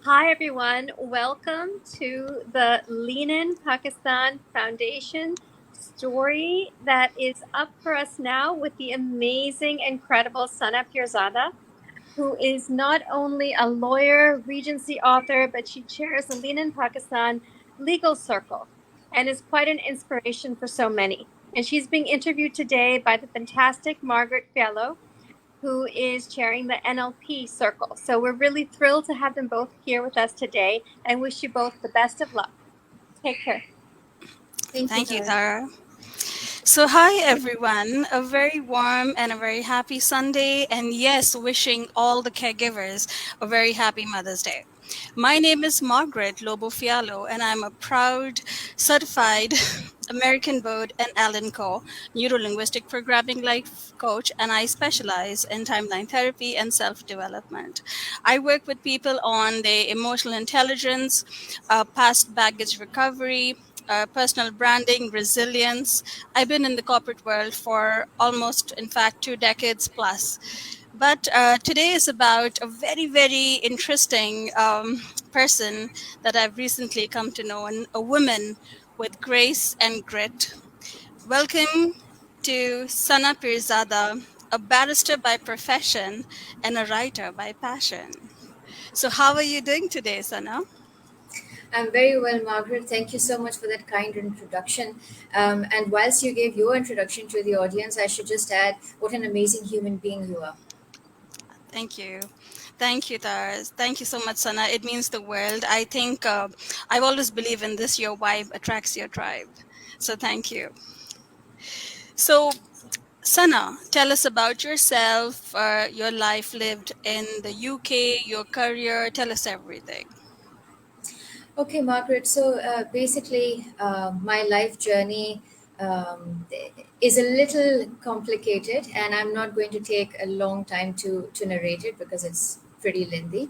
Hi, everyone. Welcome to the Lean In Pakistan Foundation story that is up for us now with the amazing, incredible Sana Pirzada, who is not only a lawyer, Regency author, but she chairs the Lean In Pakistan legal circle and is quite an inspiration for so many. And she's being interviewed today by the fantastic Margaret Fialho, who is chairing the NLP circle. So we're really thrilled to have them both here with us today and wish you both the best of luck. Take care. Thank you, Thank you, Tara. Tara. So, hi everyone. A very warm and a very happy Sunday. And yes, wishing all the caregivers a very happy Mother's Day. My name is Margaret Lobo Fiallo, and I'm a proud certified American Board and Allen Co. Neuro-linguistic programming life coach, and I specialize in timeline therapy and self-development. I work with people on their emotional intelligence, past baggage recovery, personal branding, resilience. I've been in the corporate world for almost, in fact, 2 decades plus. But today is about a very, very interesting person that I've recently come to know, and a woman with grace and grit. Welcome to Sana Pirzada, a barrister by profession and a writer by passion. So, how are you doing today, Sana? I'm very well, Margaret. Thank you so much for that kind introduction. And whilst you gave your introduction to the audience, I should just add what an amazing human being you are. Thank you. Thank you, Tars. Thank you so much, Sana. It means the world. I think I've always believed in this your vibe attracts your tribe. So thank you. So, Sana, tell us about yourself, your life lived in the UK, your career. Tell us everything. Okay, Margaret. So basically, my life journey is a little complicated, and I'm not going to take a long time to narrate it because it's pretty lengthy.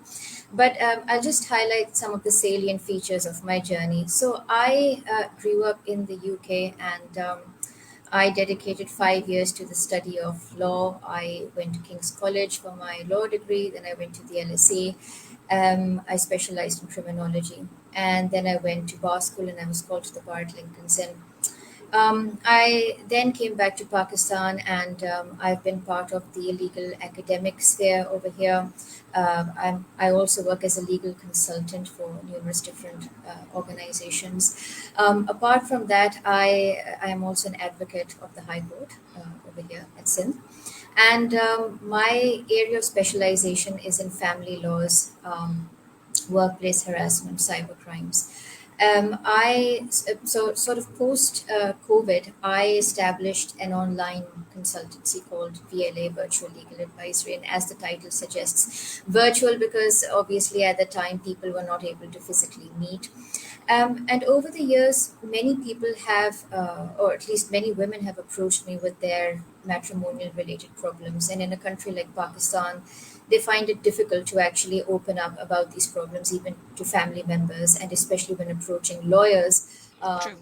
But I'll just highlight some of the salient features of my journey. So I grew up in the UK, and I dedicated 5 years to the study of law. I went to King's College for my law degree, then I went to the LSE. I specialized in criminology. And then I went to bar school and I was called to the bar at Lincoln's Inn. I then came back to Pakistan, and I've been part of the legal academic sphere over here. I also work as a legal consultant for numerous different organizations. Apart from that, I am also an advocate of the High Court over here at Sindh. And my area of specialization is in family laws, workplace harassment, cyber crimes. So sort of post COVID, I established an online consultancy called VLA, Virtual Legal Advisory, and as the title suggests, virtual because obviously at the time people were not able to physically meet. And over the years, many people have, or at least many women have approached me with their matrimonial related problems. And in a country like Pakistan, they find it difficult to actually open up about these problems, even to family members, and especially when approaching lawyers. Um, True.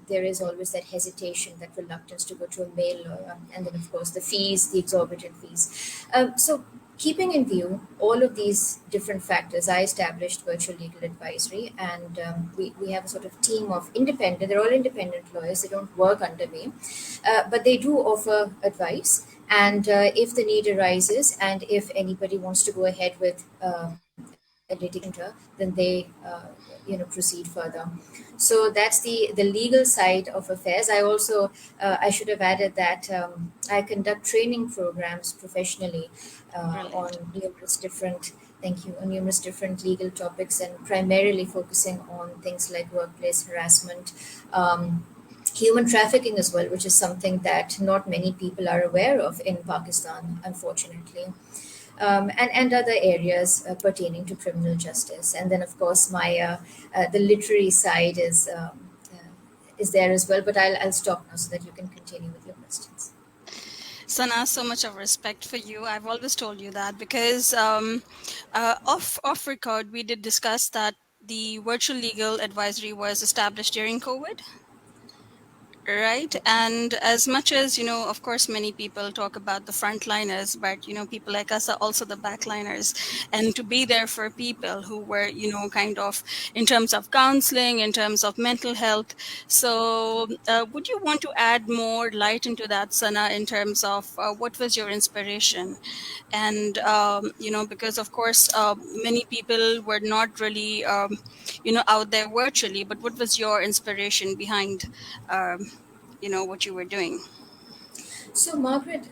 there is always that hesitation, that reluctance to go to a male lawyer, and then, of course, the fees, the exorbitant fees. So, keeping in view all of these different factors, I established Virtual Legal Advisory, and we have a sort of team of independent, they're all independent lawyers, they don't work under me, but they do offer advice. And if the need arises, and if anybody wants to go ahead with a litigation, then they proceed further. So that's the legal side of affairs. I also I should have added that I conduct training programs professionally on Brilliant. numerous different thank you on numerous different legal topics, and primarily focusing on things like workplace harassment, human trafficking as well, which is something that not many people are aware of in Pakistan, unfortunately, and other areas pertaining to criminal justice. And then, of course, my the literary side is there as well. But I'll stop now so that you can continue with your questions. Sana, so much of respect for you. I've always told you that because off record we did discuss that the virtual legal advisory was established during COVID. right? And as much as, of course, many people talk about the frontliners, but, people like us are also the backliners. And to be there for people who were, kind of in terms of counseling, in terms of mental health. So, would you want to add more light into that, Sana, in terms of what was your inspiration? And, because, of course, many people were not really, out there virtually, but what was your inspiration behind? Um, what you were doing. So, Margaret,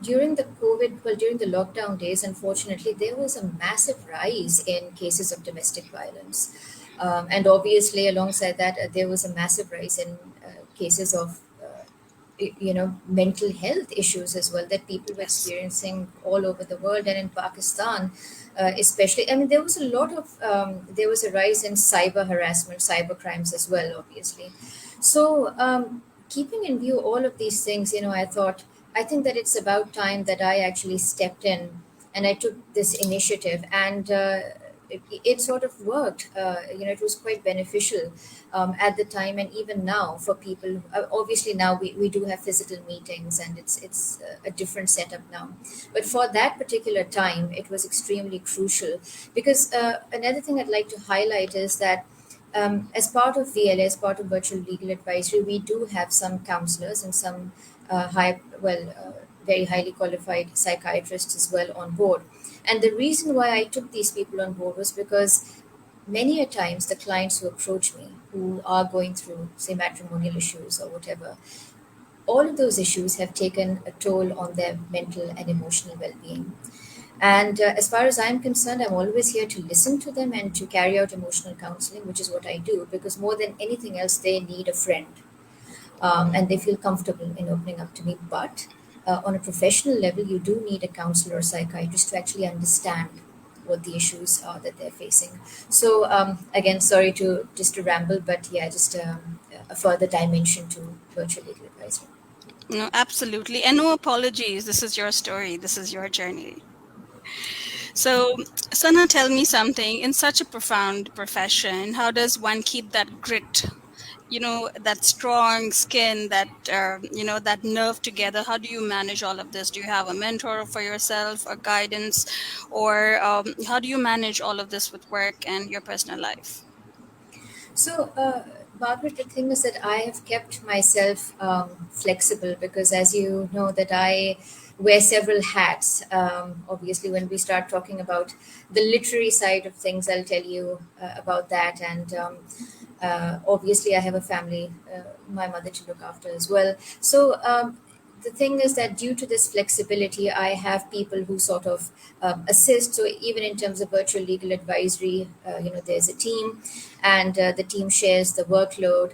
during the COVID, well, during the lockdown days, unfortunately, there was a massive rise in cases of domestic violence. And obviously, alongside that, there was a massive rise in cases of, mental health issues as well that people were Yes. experiencing all over the world and in Pakistan, especially. I mean, there was a lot of, there was a rise in cyber harassment, cyber crimes as well, obviously. So, keeping in view all of these things, I think that it's about time that I actually stepped in and I took this initiative, and it sort of worked. It was quite beneficial at the time, and even now for people. Obviously, now we do have physical meetings, and it's a different setup now. But for that particular time, it was extremely crucial because another thing I'd like to highlight is that as part of VLA, as part of virtual legal advisory, we do have some counselors and some very highly qualified psychiatrists as well on board. And the reason why I took these people on board was because many a times the clients who approach me, who are going through, say, matrimonial issues or whatever, all of those issues have taken a toll on their mental and emotional well-being. And as far as I'm concerned, I'm always here to listen to them and to carry out emotional counseling, which is what I do, because more than anything else, they need a friend, and they feel comfortable in opening up to me. But on a professional level, you do need a counselor or psychiatrist to actually understand what the issues are that they're facing. So again, sorry to just to ramble, but yeah, just a further dimension to virtual legal advisory. No, absolutely. And no apologies. This is your story. This is your journey. So, Sana, tell me something. In such a profound profession, how does one keep that grit, that strong skin, that nerve together? How do you manage all of this? Do you have a mentor for yourself, a guidance, or how do you manage all of this with work and your personal life? So, Margaret, the thing is that I have kept myself flexible because, as you know, that I wear several hats. Obviously, when we start talking about the literary side of things, I'll tell you about that. And obviously, I have a family, my mother to look after as well. So, the thing is that due to this flexibility, I have people who sort of assist. So even in terms of virtual legal advisory, there's a team, and the team shares the workload.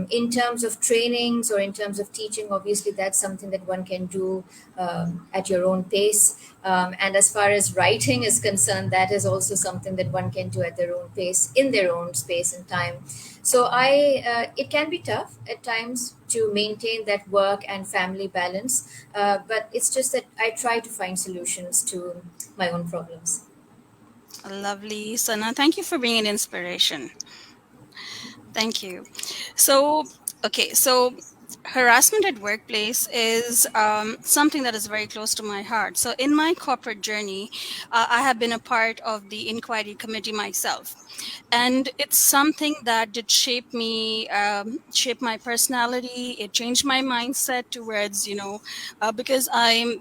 In terms of trainings or in terms of teaching, obviously that's something that one can do at your own pace. And as far as writing is concerned, that is also something that one can do at their own pace, in their own space and time. So it can be tough at times to maintain that work and family balance, but it's just that I try to find solutions to my own problems. Lovely, Sana. Thank you for being an inspiration. Thank you. So, okay, so harassment at workplace is something that is very close to my heart. So, in my corporate journey, I have been a part of the inquiry committee myself, and it's something that did shape me, shape my personality. It changed my mindset towards, because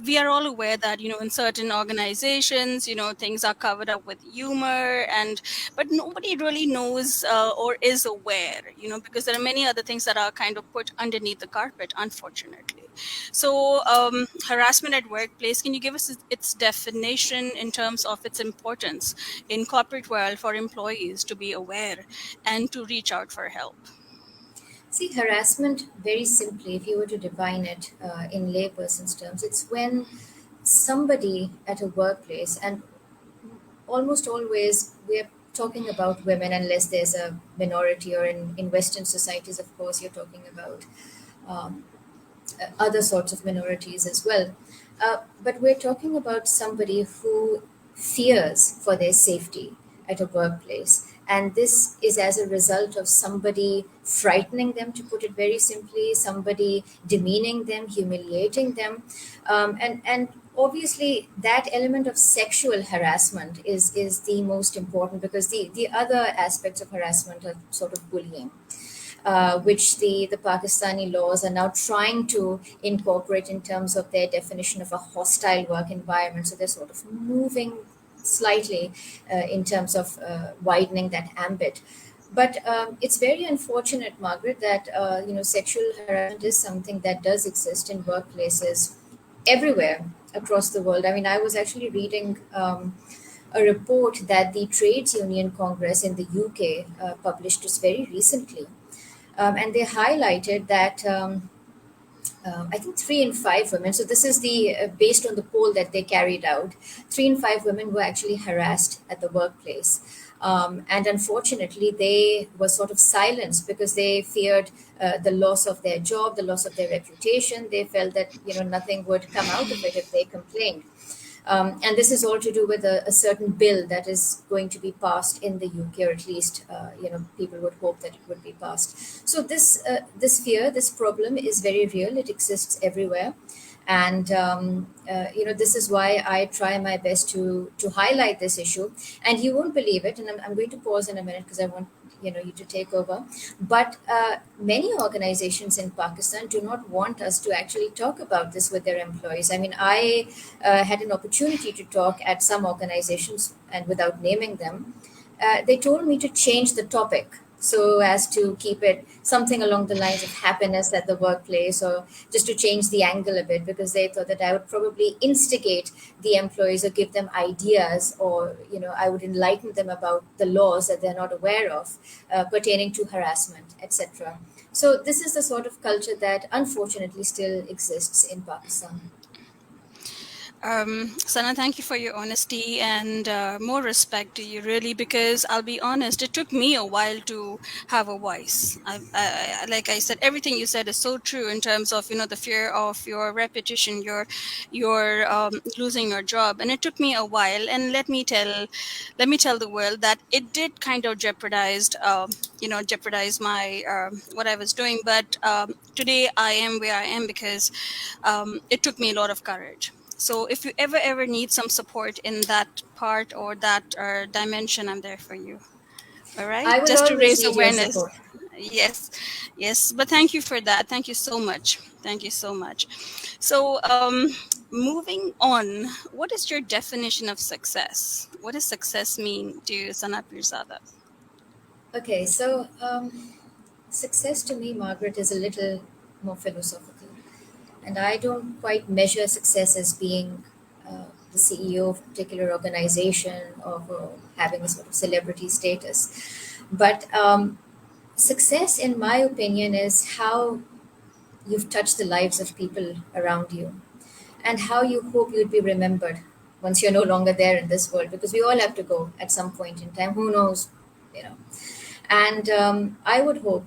we are all aware that, in certain organizations, things are covered up with humor, and but nobody really knows or is aware, because there are many other things that are kind of put underneath the carpet, unfortunately. So, harassment at workplace, can you give us its definition in terms of its importance in corporate world for employees to be aware and to reach out for help? See, harassment, very simply, if you were to define it in layperson's terms, it's when somebody at a workplace, and almost always we're talking about women, unless there's a minority, or in Western societies, of course, you're talking about um, other sorts of minorities as well. But we're talking about somebody who fears for their safety at a workplace. And this is as a result of somebody frightening them, to put it very simply, somebody demeaning them, humiliating them. And obviously, that element of sexual harassment is the most important, because the other aspects of harassment are sort of bullying, which the Pakistani laws are now trying to incorporate in terms of their definition of a hostile work environment. So they're sort of moving slightly in terms of widening that ambit. But it's very unfortunate, Margaret, that sexual harassment is something that does exist in workplaces everywhere across the world. I mean, I was actually reading a report that the Trades Union Congress in the UK published just very recently, and they highlighted that I think 3 in 5 women. So this is the based on the poll that they carried out. 3 in 5 women were actually harassed at the workplace, and unfortunately, they were sort of silenced because they feared the loss of their job, the loss of their reputation. They felt that nothing would come out of it if they complained. And this is all to do with a certain bill that is going to be passed in the UK, or at least people would hope that it would be passed. So this fear, this problem is very real. It exists everywhere, and this is why I try my best to highlight this issue. And you won't believe it, and I'm going to pause in a minute because I want you to take over. But many organizations in Pakistan do not want us to actually talk about this with their employees. I mean, I had an opportunity to talk at some organizations, and without naming them, they told me to change the topic so as to keep it something along the lines of happiness at the workplace, or just to change the angle a bit, because they thought that I would probably instigate the employees or give them ideas, or I would enlighten them about the laws that they're not aware of pertaining to harassment, etc. So this is the sort of culture that unfortunately still exists in Pakistan. Sana, thank you for your honesty, and more respect to you, really, because I'll be honest, it took me a while to have a voice. Like I said, everything you said is so true in terms of the fear of your reputation, your losing your job, and it took me a while. And let me tell the world that it did kind of jeopardize my what I was doing. But today I am where I am because it took me a lot of courage. So if you ever need some support in that part or that dimension, I'm there for you. All right, I will just to always raise need your awareness. support. Yes, yes. But thank you for that. Thank you so much. Thank you so much. So, moving on, what is your definition of success? What does success mean to you, Sana Pirzada? Okay, so success to me, Margaret, is a little more philosophical. And I don't quite measure success as being the CEO of a particular organization, or having a sort of celebrity status. But success, in my opinion, is how you've touched the lives of people around you, and how you hope you'd be remembered once you're no longer there in this world, because we all have to go at some point in time. Who knows, you know. And I would hope,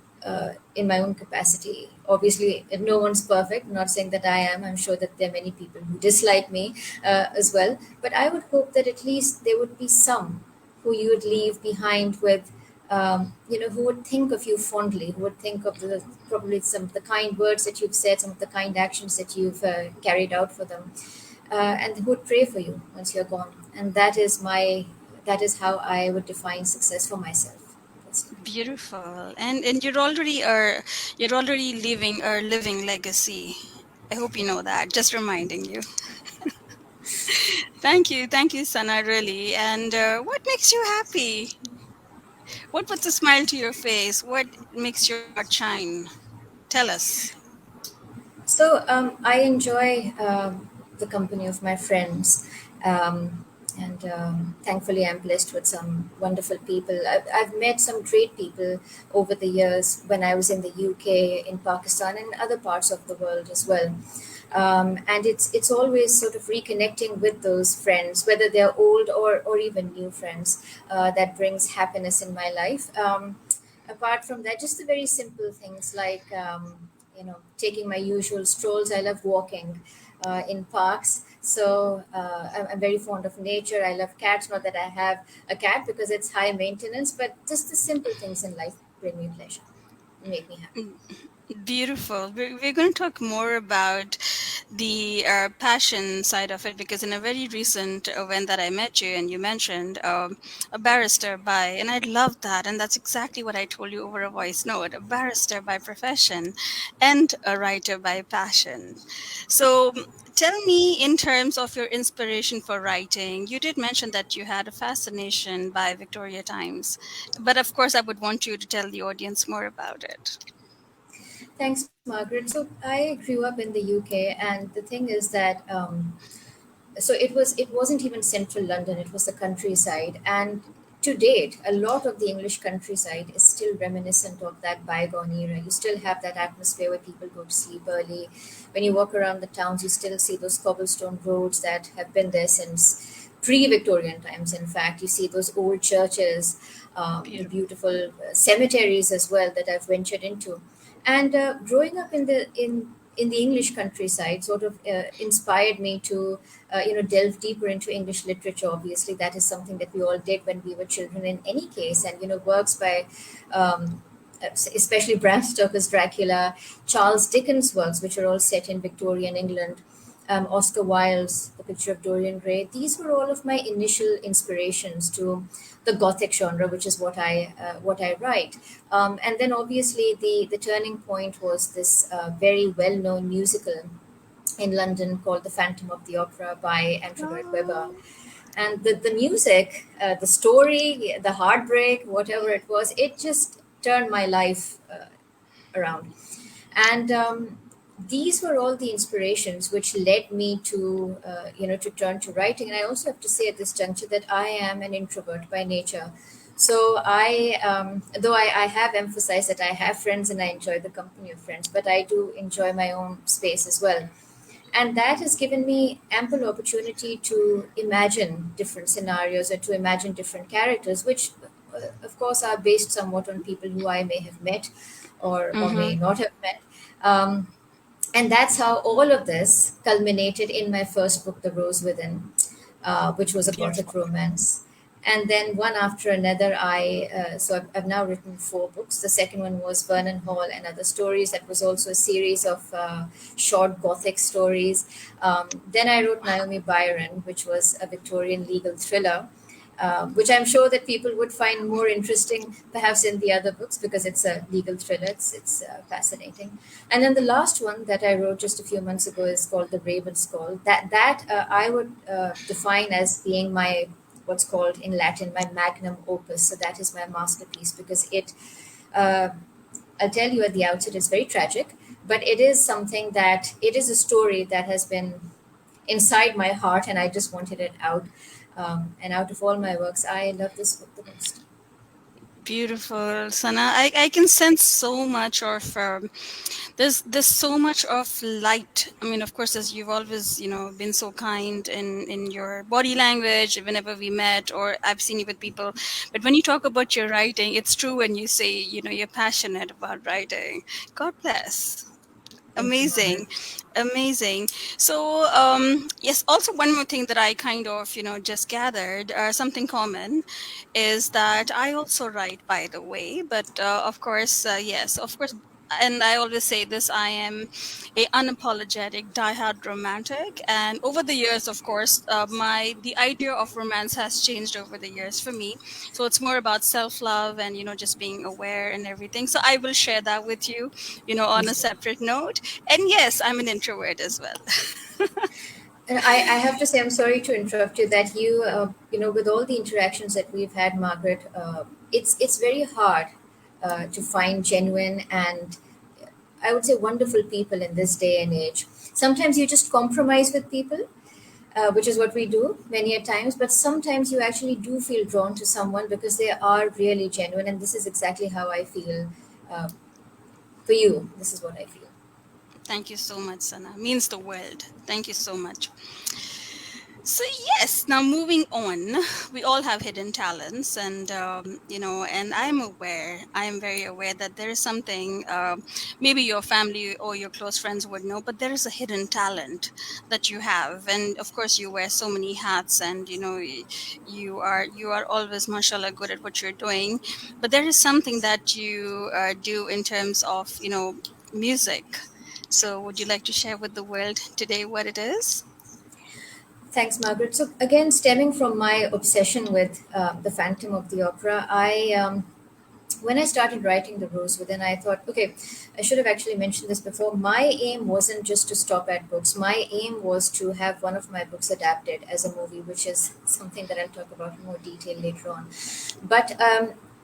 in my own capacity, obviously, no one's perfect. I'm not saying that I am. I'm sure that there are many people who dislike me as well. But I would hope that at least there would be some who you would leave behind with, who would think of you fondly, who would think of probably some of the kind words that you've said, some of the kind actions that you've carried out for them, and who would pray for you once you're gone. And that is how I would define success for myself. Beautiful, and you're already leaving a living legacy. I hope you know that. Just reminding you. Thank you, Sana. Really. And what makes you happy? What puts a smile to your face? What makes your heart shine? Tell us. So I enjoy the company of my friends, and thankfully I'm blessed with some wonderful people. I've met some great people over the years when I was in the UK, in Pakistan, and other parts of the world as well. And it's always sort of reconnecting with those friends, whether they're old or even new friends, that brings happiness in my life. Apart from that, just the very simple things like taking my usual strolls. I love walking in parks. So I'm very fond of nature. I love cats. Not that I have a cat because it's high maintenance, but just the simple things in life bring me pleasure, make me happy. Beautiful. We're going to talk more about the passion side of it because in a very recent event that I met you and you mentioned a barrister by, and I love that. And that's exactly what I told you over a voice note, a barrister by profession and a writer by passion. So tell me, in terms of your inspiration for writing, you did mention that you had a fascination by Victoria Times. But of course, I would want you to tell the audience more about it. Thanks, Margaret. So I grew up in the UK, and the thing is that so it wasn't even central London. It was the countryside, and to date, a lot of the English countryside is still reminiscent of that bygone era. You still have that atmosphere where people go to sleep early. When you walk around the towns, you still see those cobblestone roads that have been there since pre-Victorian times. In fact, you see those old churches, the Beautiful. beautiful cemeteries as well that I've ventured into. And growing up in the English countryside sort of inspired me to delve deeper into English literature. Obviously, that is something that we all did when we were children. In any case, and works by um, especially Bram Stoker's Dracula, Charles Dickens' works, which are all set in Victorian England, Oscar Wilde's The Picture of Dorian Gray. These were all of my initial inspirations to the Gothic genre, which is what I write. And then obviously the turning point was this very well known musical in London called The Phantom of the Opera by Andrew Lloyd Webber. Oh, And the music, the story, the heartbreak, whatever it was, it just turned my life around. And these were all the inspirations which led me to turn to writing. And I also have to say at this juncture that I am an introvert by nature. So though I have emphasized that I have friends and I enjoy the company of friends, but I do enjoy my own space as well. And that has given me ample opportunity to imagine different scenarios or to imagine different characters, which, of course, are based somewhat on people who I may have met or may mm-hmm. not have met. Um, and that's how all of this culminated in my first book, The Rose Within, which was a Gothic Beautiful. romance. And then one after another, I've now written four books. The second one was Vernon Hall and Other Stories. That was also a series of short Gothic stories. Then I wrote Naomi Byron, which was a Victorian legal thriller, which I'm sure that people would find more interesting, perhaps in the other books, because it's a legal thriller. It's fascinating. And then the last one that I wrote just a few months ago is called The Raven's Call. That I would define as being my what's called in Latin my magnum opus. So that is my masterpiece because it. Uh, I'll tell you at the outset, it's very tragic, but it is something that it is a story that has been inside my heart, and I just wanted it out. And out of all my works, I love this book the most. Beautiful, Sana. I can sense so much of there's so much of light. I mean, of course, as you've always been so kind in your body language whenever we met or I've seen you with people. But when you talk about your writing, it's true when you say you're passionate about writing. God bless. Thank you, Margaret. Amazing, amazing. So, yes, also one more thing that I kind of, just gathered, something common is that I also write, by the way, but of course, yes, of course. And I always say this, I am a unapologetic diehard romantic. And over the years, of course, the idea of romance has changed over the years for me. So it's more about self-love and, just being aware and everything. So I will share that with you, on Please a do. separate note. And yes, I'm an introvert as well. And I have to say, I'm sorry to interrupt you. That with all the interactions that we've had, Margaret, it's very hard to find genuine and I would say wonderful people in this day and age. Sometimes you just compromise with people, which is what we do many a times. But sometimes you actually do feel drawn to someone because they are really genuine, and this is exactly how I feel uh, for you. This is what I feel. Thank you so much, Sana. Means the world. Thank you so much. So yes, now moving on, we all have hidden talents, and and I am very aware that there is something maybe your family or your close friends would know, but there is a hidden talent that you have, and of course you wear so many hats, and you are always, mashallah, good at what you're doing, but there is something that you do in terms of music. So would you like to share with the world today what it is? Thanks, Margaret. So again, stemming from my obsession with the Phantom of the Opera, when I started writing The Rose Within, I thought, okay, I should have actually mentioned this before. My aim wasn't just to stop at books. My aim was to have one of my books adapted as a movie, which is something that I'll talk about in more detail later on. But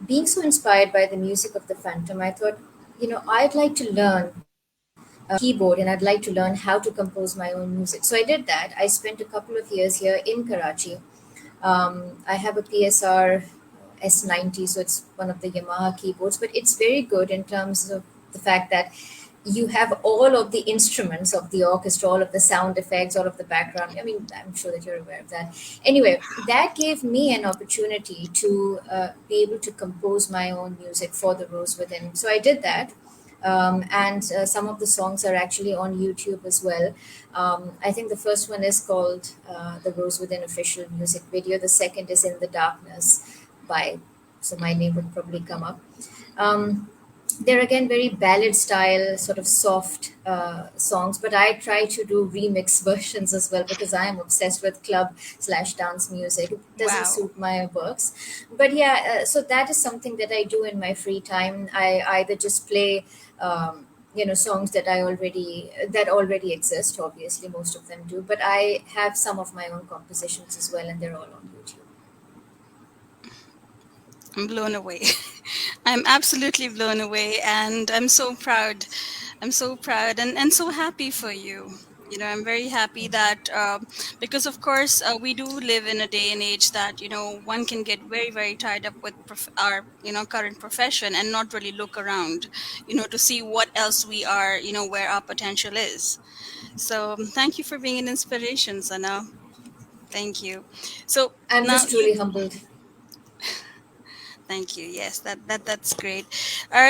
being so inspired by the music of the Phantom, I thought, I'd like to learn keyboard and I'd like to learn how to compose my own music. So I did that. I spent a couple of years here in Karachi. I have a PSR S90, so it's one of the Yamaha keyboards, but it's very good in terms of the fact that you have all of the instruments of the orchestra, all of the sound effects, all of the background. I mean, I'm sure that you're aware of that. Anyway, that gave me an opportunity to be able to compose my own music for The Rose Within. So I did that. And some of the songs are actually on YouTube as well. I think the first one is called The Rose Within official music video. The second is In the Darkness by, so my name would probably come up. Um, they're again very ballad style, sort of soft songs, but I try to do remix versions as well because I am obsessed with club/dance music. It doesn't Wow. suit my works, but yeah, so that is something that I do in my free time. I either just play songs that already exist. Obviously most of them do, but I have some of my own compositions as well, and they're all on YouTube. I'm blown away. I'm absolutely blown away, and I'm so proud. I'm so proud and so happy for you. I'm very happy that because, of course, we do live in a day and age that one can get very, very tied up with our current profession and not really look around, to see what else we are, where our potential is. So thank you for being an inspiration, Sana. Thank you. So I'm now just you truly humbled. Thank you. Yes, that's great.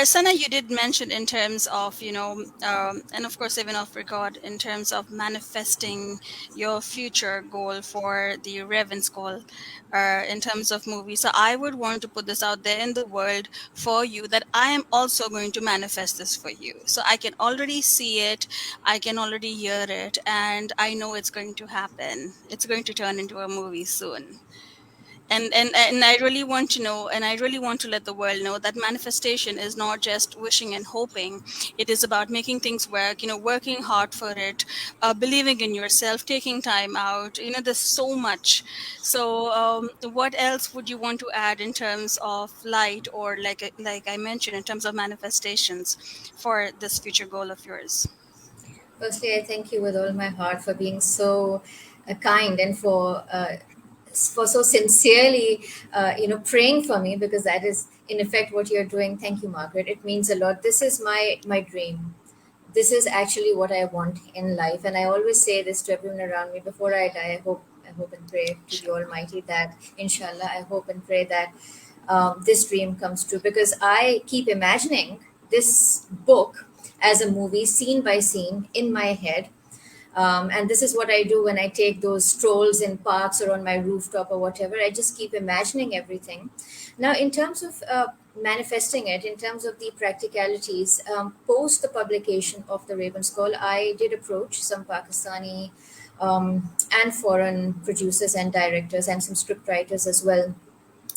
Sana, you did mention in terms of and of course even off record, in terms of manifesting your future goal for the Raven School, in terms of movies. So I would want to put this out there in the world for you that I am also going to manifest this for you. So I can already see it, I can already hear it, and I know it's going to happen. It's going to turn into a movie soon. And I really want to know, and I really want to let the world know that manifestation is not just wishing and hoping. It is about making things work, working hard for it, believing in yourself, taking time out. There's so much. So what else would you want to add in terms of light, or like I mentioned, in terms of manifestations for this future goal of yours? Firstly, I thank you with all my heart for being so kind and for so sincerely, praying for me, because that is in effect what you're doing. Thank you, Margaret. It means a lot. This is my dream. This is actually what I want in life, and I always say this to everyone around me before I die. I hope and pray to the Almighty that, inshallah, I hope and pray that this dream comes true, because I keep imagining this book as a movie, scene by scene, in my head. And this is what I do when I take those strolls in parks or on my rooftop or whatever. I just keep imagining everything. Now, in terms of manifesting it, in terms of the practicalities, post the publication of the Raven Call, I did approach some Pakistani and foreign producers and directors and some script writers as well,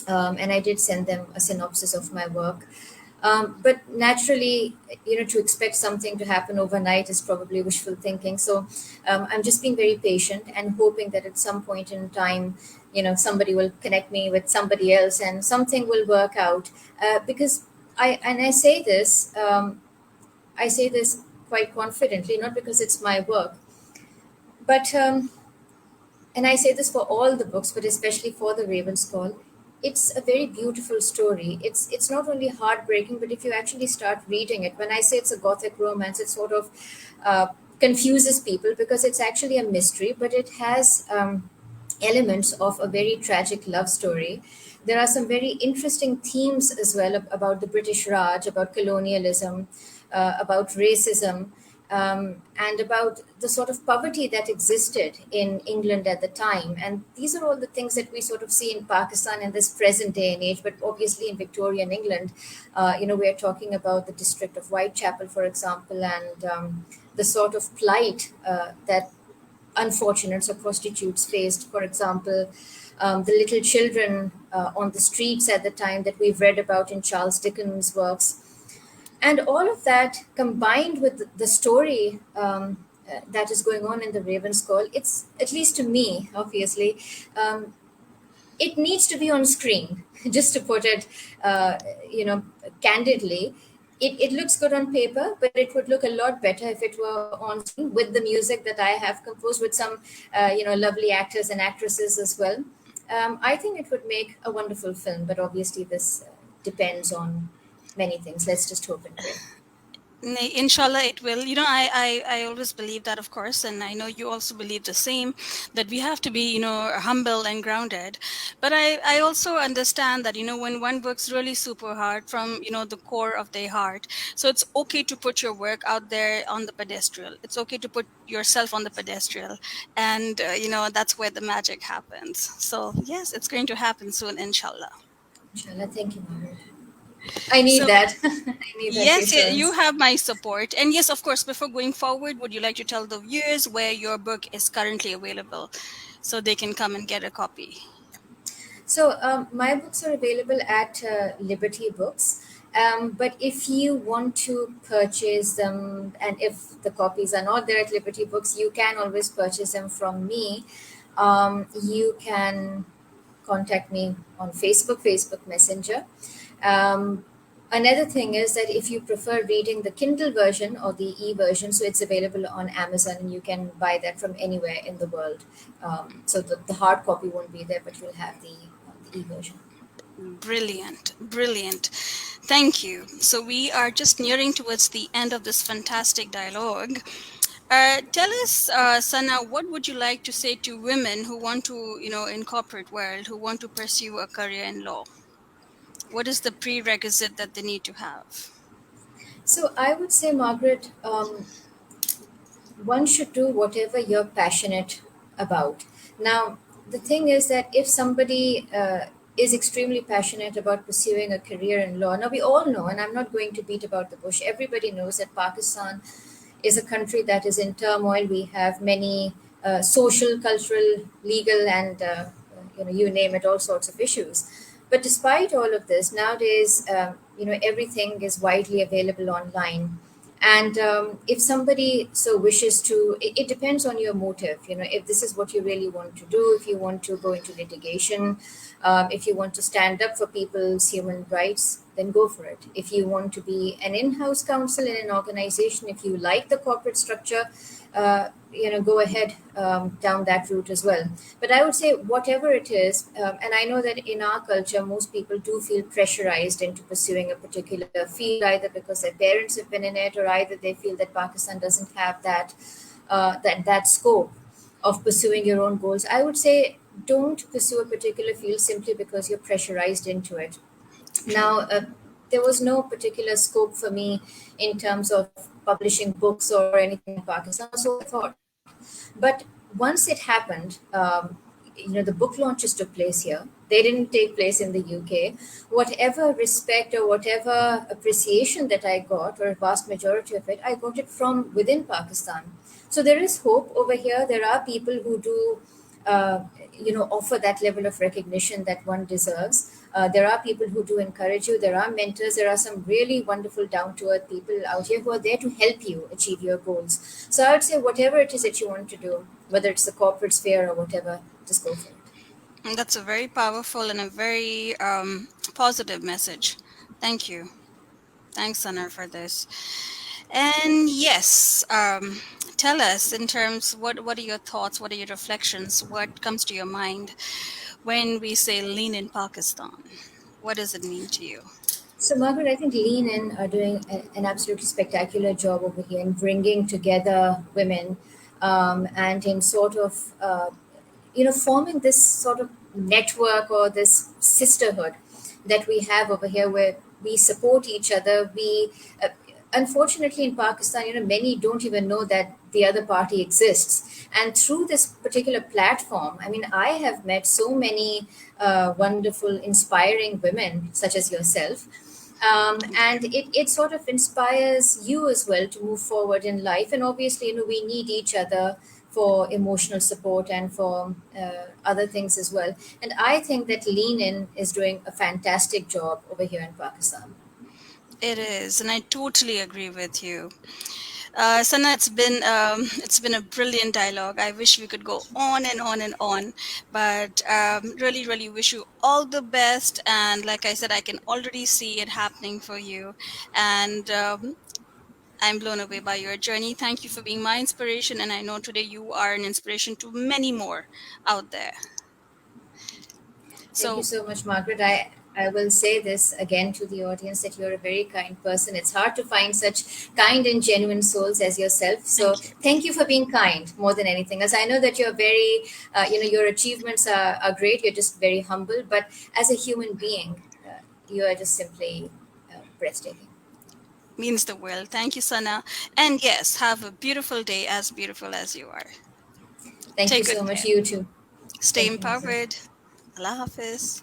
and I did send them a synopsis of my work. But naturally, to expect something to happen overnight is probably wishful thinking. So I'm just being very patient and hoping that at some point in time, somebody will connect me with somebody else and something will work out. Because I say this quite confidently, not because it's my work, but and I say this for all the books, but especially for The Raven's Call, it's a very beautiful story. It's not only heartbreaking, but if you actually start reading it, when I say it's a gothic romance, it sort of uh, confuses people because it's actually a mystery, but it has elements of a very tragic love story. There are some very interesting themes as well about the British Raj, about colonialism, about racism, and about the sort of poverty that existed in England at the time. And these are all the things that we sort of see in Pakistan in this present day and age. But obviously, in Victorian England, we are talking about the district of Whitechapel, for example, and the sort of plight that unfortunates or prostitutes faced. For example, the little children on the streets at the time that we've read about in Charles Dickens' works. And all of that combined with the story that is going on in the Raven's Call, it's, at least to me, obviously, it needs to be on screen. Just to put it, candidly, it looks good on paper, but it would look a lot better if it were on screen with the music that I have composed with some, lovely actors and actresses as well. I think it would make a wonderful film, but obviously this depends on many things. Let's just hope and pray. Inshallah, it will. I always believe that, of course, and I know you also believe the same, that we have to be, humble and grounded. But I also understand that, when one works really super hard from, the core of their heart, so it's okay to put your work out there on the pedestal. It's okay to put yourself on the pedestal. And, that's where the magic happens. So, yes, it's going to happen soon, inshallah. Inshallah, thank you, Margaret. I need So, that. I need that yes, you reassurance. have my support. And yes, of course, before going forward, would you like to tell the viewers where your book is currently available so they can come and get a copy? So my books are available at Liberty Books. But if you want to purchase them, and if the copies are not there at Liberty Books, you can always purchase them from me. You can contact me on Facebook Messenger. Um, Another thing is that if you prefer reading the Kindle version or the e-version, so it's available on Amazon and you can buy that from anywhere in the world. So the hard copy won't be there, but you'll have the e-version. Brilliant, brilliant. Thank you. So we are just nearing towards the end of this fantastic dialogue. Tell us, Sana, what would you like to say to women who want to, in corporate world, who want to pursue a career in law? What is the prerequisite that they need to have? So I would say, Margaret, one should do whatever you're passionate about. Now, the thing is that if somebody is extremely passionate about pursuing a career in law, now we all know, and I'm not going to beat about the bush, everybody knows that Pakistan is a country that is in turmoil. We have many social, cultural, legal, and you name it, all sorts of issues. But despite all of this, nowadays, everything is widely available online. And if somebody so wishes to, it depends on your motive. If this is what you really want to do, if you want to go into litigation, if you want to stand up for people's human rights, then go for it. If you want to be an in-house counsel in an organization, if you like the corporate structure, go ahead down that route as well. But I would say whatever it is, and I know that in our culture, most people do feel pressurized into pursuing a particular field, either because their parents have been in it, or either they feel that Pakistan doesn't have that scope of pursuing your own goals. I would say don't pursue a particular field simply because you're pressurized into it. Now, there was no particular scope for me in terms of publishing books or anything in Pakistan, so I thought. But once it happened, the book launches took place here. They didn't take place in the UK. Whatever respect or whatever appreciation that I got, or a vast majority of it, I got it from within Pakistan. So there is hope over here. There are people who do, offer that level of recognition that one deserves. There are people who do encourage you. There are mentors. There are some really wonderful, down-to-earth people out here who are there to help you achieve your goals. So I would say whatever it is that you want to do, whether it's the corporate sphere or whatever, just go for it. And that's a very powerful and a very positive message. Thank you. Thanks, Sana, for this. And yes, tell us in terms, what are your thoughts? What are your reflections? What comes to your mind when we say lean in Pakistan? What does it mean to you? So, Margaret, I think Lean In are doing an absolutely spectacular job over here in bringing together women and in sort of forming this sort of network or this sisterhood that we have over here, where we support each other. We unfortunately in Pakistan, many don't even know that the other party exists. And through this particular platform, I mean, I have met so many wonderful, inspiring women such as yourself. Thank you. And it sort of inspires you as well to move forward in life. And obviously, we need each other for emotional support and for other things as well. And I think that Lean In is doing a fantastic job over here in Pakistan. It is, and I totally agree with you. Sana, it's been a brilliant dialogue. I wish we could go on and on and on, but really, really wish you all the best. And like I said, I can already see it happening for you, and I'm blown away by your journey. Thank you for being my inspiration, and I know today you are an inspiration to many more out there. Thank you So, so much, Margaret. I will say this again to the audience, that you're a very kind person. It's hard to find such kind and genuine souls as yourself. So thank you. thank you for being kind more than anything. As I know that you're very, your achievements are great. You're just very humble. But as a human being, you are just simply breathtaking. Means the world. Thank you, Sana. And yes, have a beautiful day, as beautiful as you are. Thank you Take so good much. care. You too. Stay Thank you, Margaret. empowered. Allah Hafiz.